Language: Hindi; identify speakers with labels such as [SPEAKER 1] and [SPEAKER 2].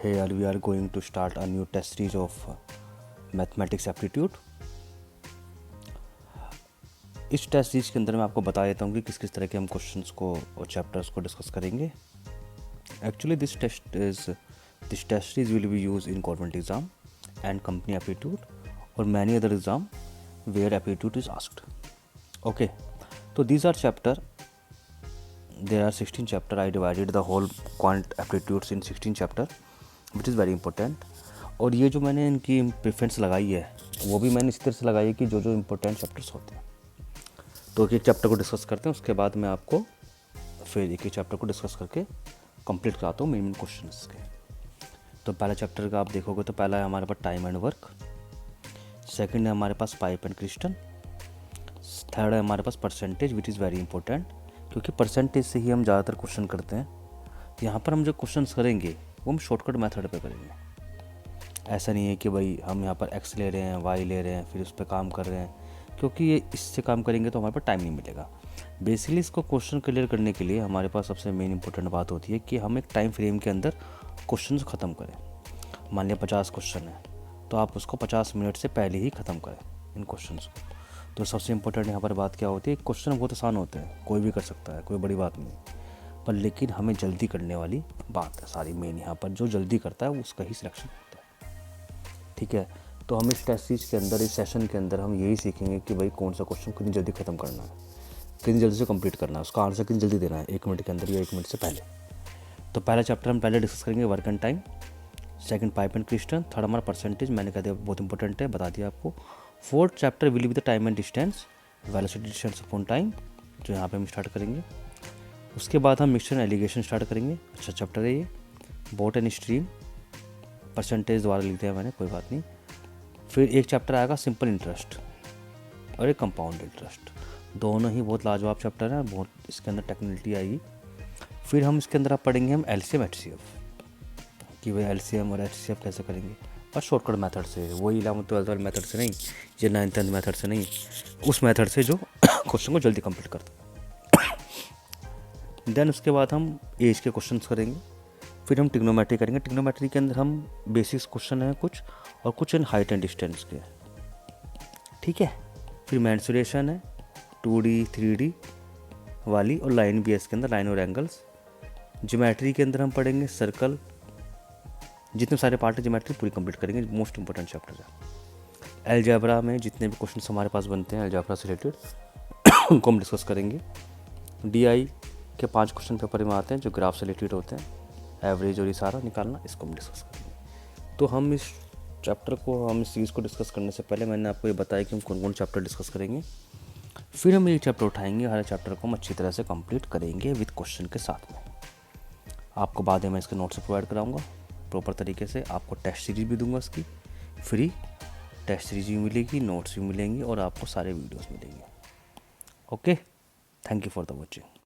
[SPEAKER 1] Here we are going to start a new test series of mathematics aptitude. इस टेस्ट सीरीज के अंदर मैं आपको बता देता हूँ कि किस किस तरह के हम क्वेश्चंस को और चैप्टर्स को डिस्कस करेंगे। Actually this test series will be use in government exam and company aptitude और many other exam where aptitude is asked. Okay, तो these are chapter, there are 16 chapter. I divided the whole quant aptitudes in 16 chapter which is very important। और ये जो मैंने इनकी प्रेफरेंस लगाई है वो भी मैंने इस तरह से लगाई है कि जो जो इम्पोर्टेंट चैप्टर्स होते हैं। तो एक चैप्टर को डिस्कस करते हैं, उसके बाद मैं आपको फिर एक चैप्टर को डिस्कस करके कंप्लीट कराता हूँ मेन क्वेश्चंस के। तो पहला चैप्टर का आप देखोगे तो पहला है हमारे पास टाइम एंड वर्क, सेकंड है हमारे पास पाइप एंड क्रिस्टल, थर्ड है हमारे पास percentage which is very important, क्योंकि परसेंटेज से ही हम ज़्यादातर क्वेश्चन करते हैं। तो यहाँ पर हम जो क्वेश्चंस करेंगे वो हम शॉर्टकट मेथड पे करेंगे। ऐसा नहीं है कि भाई हम यहाँ पर एक्स ले रहे हैं, वाई ले रहे हैं, फिर उस पर काम कर रहे हैं, क्योंकि ये इससे काम करेंगे तो हमारे पास टाइम नहीं मिलेगा। बेसिकली इसको क्वेश्चन क्लियर करने के लिए हमारे पास सबसे मेन इंपॉर्टेंट बात होती है कि हम एक टाइम फ्रेम के अंदर क्वेश्चन ख़त्म करें। मान लिया 50 क्वेश्चन है तो आप उसको 50 मिनट से पहले ही ख़त्म करें इन क्वेश्चन को। तो सबसे इम्पोर्टेंट यहाँ पर बात क्या होती है, क्वेश्चन बहुत आसान होते हैं, कोई भी कर सकता है, कोई बड़ी बात नहीं, पर लेकिन हमें जल्दी करने वाली बात है सारी मेन। यहाँ पर जो जल्दी करता है उसका ही सिलेक्शन होता है, ठीक है। तो हम इस टेस्ट सीरीज के अंदर, इस सेशन के अंदर हम यही सीखेंगे कि भाई कौन सा क्वेश्चन कितनी जल्दी ख़त्म करना है, कितनी जल्दी से कंप्लीट करना है, उसका आंसर कितनी जल्दी देना है, 1 मिनट के अंदर या 1 मिनट से पहले। तो पहला चैप्टर हम पहले डिस्कस करेंगे work and time, second pipe and क्रिस्टल, थर्ड हमारा परसेंटेज, मैंने कह दिया बहुत इंपॉर्टेंट है, बता दिया आपको। Fourth chapter will be the time and distance, velocity distance upon time, जो यहाँ पे हम स्टार्ट करेंगे। उसके बाद हम मिक्सचर एंड एलिगेशन स्टार्ट करेंगे, अच्छा चैप्टर है ये। बोट एंड स्ट्रीम, परसेंटेज द्वारा लिखते हैं मैंने, कोई बात नहीं। फिर एक चैप्टर आएगा सिंपल इंटरेस्ट और एक कंपाउंड इंटरेस्ट, दोनों ही बहुत लाजवाब चैप्टर हैं, बहुत इसके अंदर टेक्निकलिटी आएगी। फिर हम इसके अंदर आप पढ़ेंगे हम एलसीएम एचसीएफ, कि भाई एलसीएम और एचसीएफ कैसे करेंगे, और शॉर्टकट मेथड से, वही 11th-12th वाले मेथड से नहीं, ये 9th-10th मेथड से नहीं, उस मेथड से जो क्वेश्चन को जल्दी कंप्लीट करता है। देन उसके बाद हम एज के क्वेश्चंस करेंगे, फिर हम ट्रिग्नोमेट्री करेंगे। ट्रिग्नोमेट्री के अंदर हम बेसिक्स क्वेश्चन हैं कुछ, और कुछ इन हाइट एंड डिस्टेंस के, ठीक है। फिर मेंसुरेशन है 2D 3D वाली, और लाइन भी है इसके अंदर, लाइन और एंगल्स। ज्योमेट्री के अंदर हम पढ़ेंगे सर्कल, जितने सारे पार्ट है ज्योमेट्री पूरी कंप्लीट करेंगे, मोस्ट इंपॉर्टेंट चैप्टर है। अलजेब्रा में जितने भी क्वेश्चन हमारे पास बनते हैं अलजेब्रा से रिलेटेड उनको हम डिस्कस करेंगे। डीआई के 5 क्वेश्चन पेपर में आते हैं जो ग्राफ से रिलेटेड होते हैं, एवरेज और इशारा निकालना, इसको हम डिस्कस करेंगे। तो हम इस चैप्टर को, हम इस सीरीज़ को डिस्कस करने से पहले मैंने आपको ये बताया कि हम कौन कौन चैप्टर डिस्कस करेंगे। फिर हम एक चैप्टर उठाएंगे, हर चैप्टर को हम अच्छी तरह से कंप्लीट करेंगे विद क्वेश्चन के साथ में। आपको बाद में मैं इसके नोट्स प्रोवाइड कराऊंगा प्रॉपर तरीके से, आपको टेस्ट सीरीज भी दूंगा, इसकी फ्री टेस्ट सीरीज भी मिलेगी, नोट्स भी मिलेंगी, और आपको सारे वीडियोस मिलेंगे। Okay, thank you for the watching.